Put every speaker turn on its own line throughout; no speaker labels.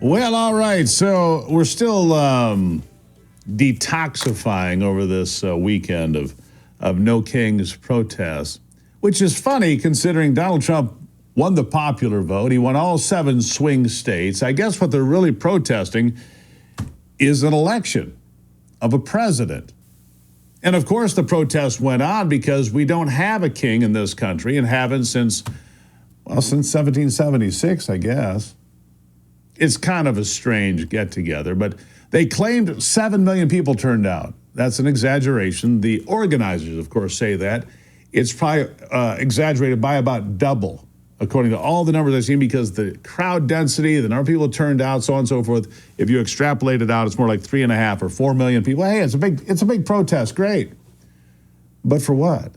Well, all right. So we're still detoxifying over this weekend of No Kings protests, which is funny considering Donald Trump won the popular vote. He won all 7 swing states. I guess what they're really protesting is an election of a president. And of course, the protest went on because we don't have a king in this country and haven't since 1776, I guess. It's kind of a strange get-together, but they claimed 7 million people turned out. That's an exaggeration. The organizers, of course, say that. It's probably exaggerated by about double, according to all the numbers I've seen, because the crowd density, the number of people turned out, so on and so forth. If you extrapolate it out, it's more like 3.5 or 4 million people. Hey, it's a big protest. Great. But for what?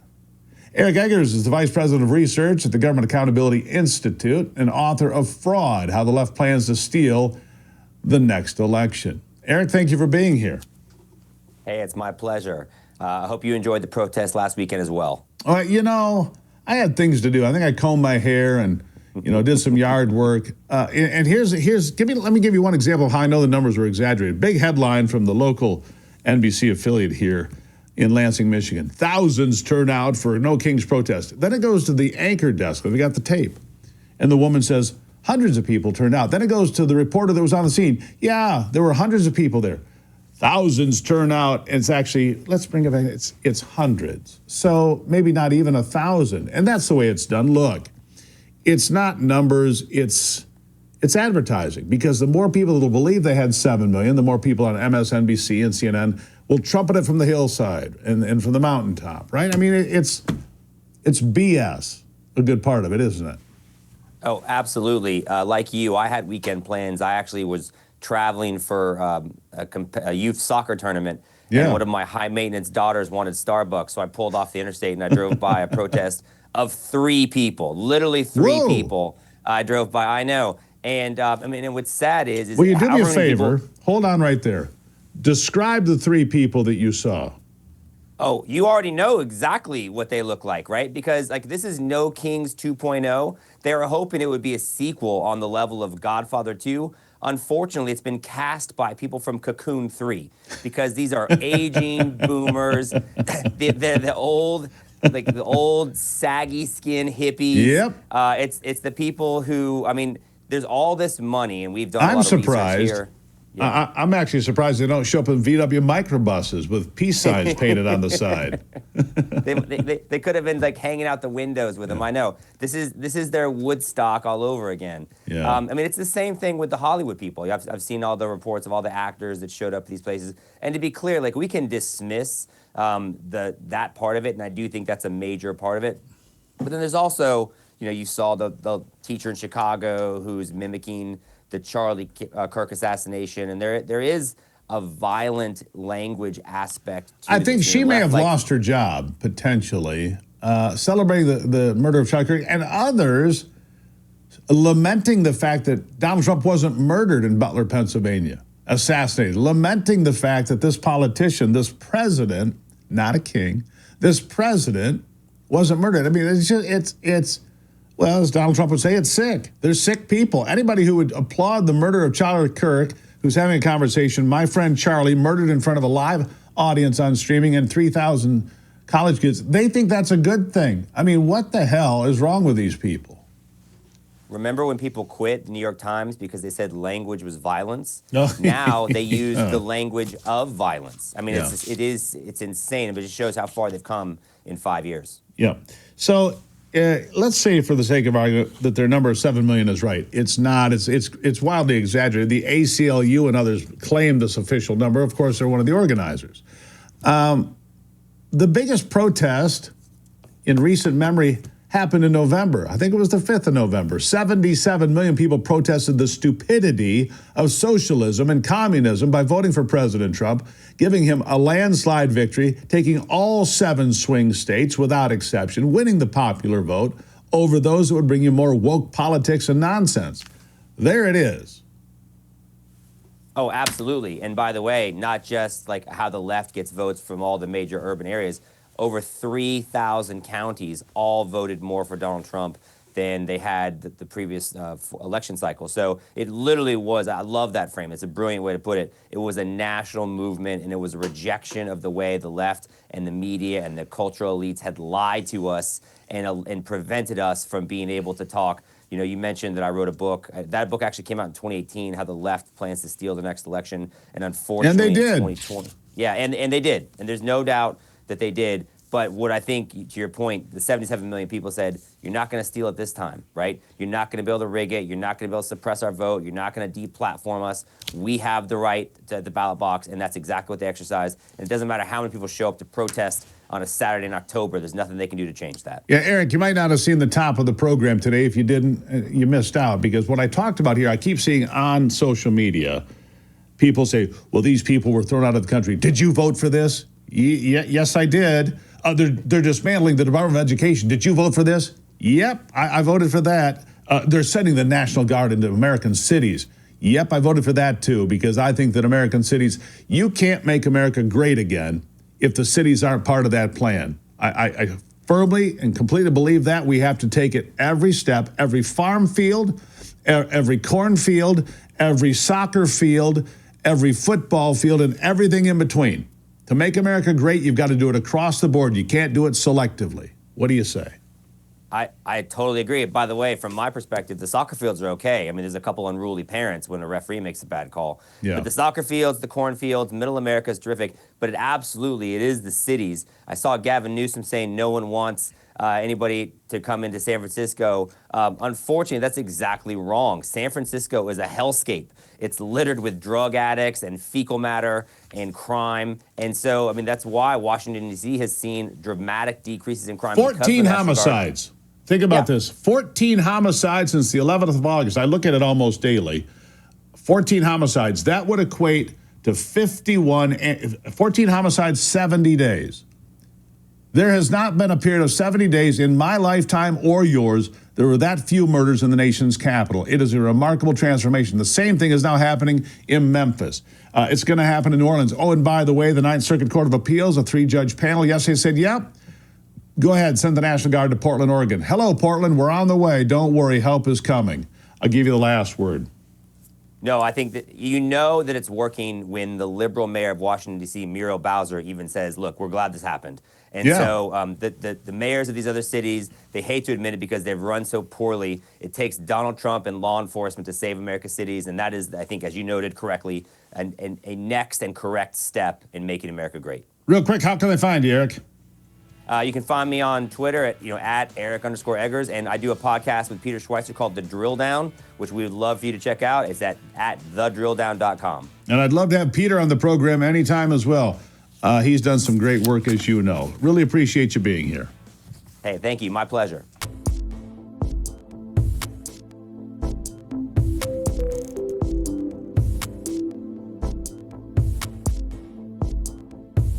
Eric Eggers is the Vice President of Research at the Government Accountability Institute and author of Fraud, How the Left Plans to Steal the Next Election. Eric, thank you for being here.
Hey, it's my pleasure. I hope you enjoyed the protest last weekend as well.
You know, I had things to do. I think I combed my hair and, did some yard work. And let me give you one example of how I know the numbers were exaggerated. Big headline from the local NBC affiliate here in Lansing, Michigan. Thousands turn out for No Kings protest. Then it goes to the anchor desk where we got the tape. And the woman says, hundreds of people turned out. Then it goes to the reporter that was on the scene. Yeah, there were hundreds of people there. Thousands turn out. And it's actually, let's bring it back. It's hundreds. So maybe not even 1,000. And that's the way it's done. Look, it's not numbers. It's advertising, because the more people that will believe they had 7 million, the more people on MSNBC and CNN will trumpet it from the hillside and from the mountaintop, right? I mean, it's BS, a good part of it, isn't it?
Oh, absolutely. Like you, I had weekend plans. I actually was traveling for a youth soccer tournament. Yeah. And one of my high-maintenance daughters wanted Starbucks, so I pulled off the interstate and I drove by a protest of 3 people, literally 3 people. I drove by, I know. And and what's sad is
well, you do me a favor. Hold on right there. Describe the 3 people that you saw.
Oh, you already know exactly what they look like, right? Because this is No Kings 2.0. They were hoping it would be a sequel on the level of Godfather 2. Unfortunately, it's been cast by people from Cocoon 3, because these are aging boomers. They're the old, the old saggy skin hippies.
Yep.
It's the people who, there's all this money, and we've done a lot
of
research here.
Yeah. I'm actually surprised they don't show up in VW microbuses with peace signs painted on the side.
They could have been hanging out the windows with them. I know. This is their Woodstock all over again.
Yeah.
It's the same thing with the Hollywood people. I've seen all the reports of all the actors that showed up at these places. And to be clear, we can dismiss that part of it, and I do think that's a major part of it. But then there's also, you saw the teacher in Chicago who's mimicking the Charlie Kirk assassination, and there is a violent language aspect to
I think she may have lost her job, potentially, celebrating the murder of Charlie Kirk, and others lamenting the fact that Donald Trump wasn't murdered in Butler, Pennsylvania, assassinated, lamenting the fact that this politician, this president, not a king, this president wasn't murdered. It's well, as Donald Trump would say, it's sick. They're sick people. Anybody who would applaud the murder of Charlie Kirk, who's having a conversation, my friend Charlie, murdered in front of a live audience on streaming and 3,000 college kids, they think that's a good thing. What the hell is wrong with these people?
Remember when people quit the New York Times because they said language was violence?
No.
Now they use the language of violence. It's insane, but it just shows how far they've come in 5 years.
Yeah. So let's say, for the sake of argument, that their number of 7 million is right. It's not. It's wildly exaggerated. The ACLU and others claim this official number. Of course, they're one of the organizers. The biggest protest in recent memory happened in November. I think it was the 5th of November. 77 million people protested the stupidity of socialism and communism by voting for President Trump, giving him a landslide victory, taking all 7 swing states without exception, winning the popular vote over those that would bring you more woke politics and nonsense. There it is.
Oh, absolutely. And by the way, not just how the left gets votes from all the major urban areas. Over 3,000 counties all voted more for Donald Trump than they had the previous election cycle. So it literally was, I love that frame. It's a brilliant way to put it. It was a national movement, and it was a rejection of the way the left and the media and the cultural elites had lied to us and prevented us from being able to talk. You know, you mentioned that I wrote a book. That book actually came out in 2018, How the Left Plans to Steal the Next Election. And unfortunately,
and they did.
in 2020. Yeah, and they did. And there's no doubt that they did. But what I think, to your point, the 77 million people said, you're not going to steal it this time, right? You're not going to be able to rig it. You're not going to be able to suppress our vote. You're not going to deplatform us. We have the right to the ballot box, and that's exactly what they exercise. And it doesn't matter how many people show up to protest on a Saturday in October. There's nothing they can do to change that.
Yeah, Eric, you might not have seen the top of the program today. If you didn't, you missed out, because what I talked about here, I keep seeing on social media, people say, well, these people were thrown out of the country. Did you vote for this? Yes, I did. They're dismantling the Department of Education. Did you vote for this? Yep, I voted for that. They're sending the National Guard into American cities. Yep, I voted for that too, because I think that American cities, you can't make America great again if the cities aren't part of that plan. I firmly and completely believe that. We have to take it every step, every farm field, every cornfield, every soccer field, every football field, and everything in between. To make America great, you've got to do it across the board. You can't do it selectively. What do you say?
I totally agree. By the way, from my perspective, the soccer fields are okay. I mean, there's a couple unruly parents when a referee makes a bad call.
Yeah.
But the soccer fields, the cornfields, middle America is terrific. But it is the cities. I saw Gavin Newsom saying no one wants anybody to come into San Francisco. Unfortunately, that's exactly wrong. San Francisco is a hellscape. It's littered with drug addicts and fecal matter and crime. And so, I mean, that's why Washington, D.C. has seen dramatic decreases in crime.
14 homicides. Think about this. 14 homicides since the 11th of August. I look at it almost daily. 14 homicides. That would equate to 14 homicides, 70 days. There has not been a period of 70 days in my lifetime or yours there were that few murders in the nation's capital. It is a remarkable transformation. The same thing is now happening in Memphis. It's going to happen in New Orleans. Oh, and by the way, the Ninth Circuit Court of Appeals, a 3-judge panel yesterday said, yep, go ahead, send the National Guard to Portland, Oregon. Hello, Portland, we're on the way. Don't worry, help is coming. I'll give you the last word.
No, I think that you know that it's working when the liberal mayor of Washington, D.C., Muriel Bowser, even says, look, we're glad this happened. And so the mayors of these other cities, they hate to admit it because they've run so poorly. It takes Donald Trump and law enforcement to save America's cities. And that is, I think, as you noted correctly, a next and correct step in making America great.
Real quick, how can they find you, Eric?
You can find me on Twitter at Eric_Eggers, and I do a podcast with Peter Schweizer called The Drilldown, which we would love for you to check out. It's at thedrilldown.com.
And I'd love to have Peter on the program anytime as well. He's done some great work, as you know. Really appreciate you being here.
Hey, thank you. My pleasure.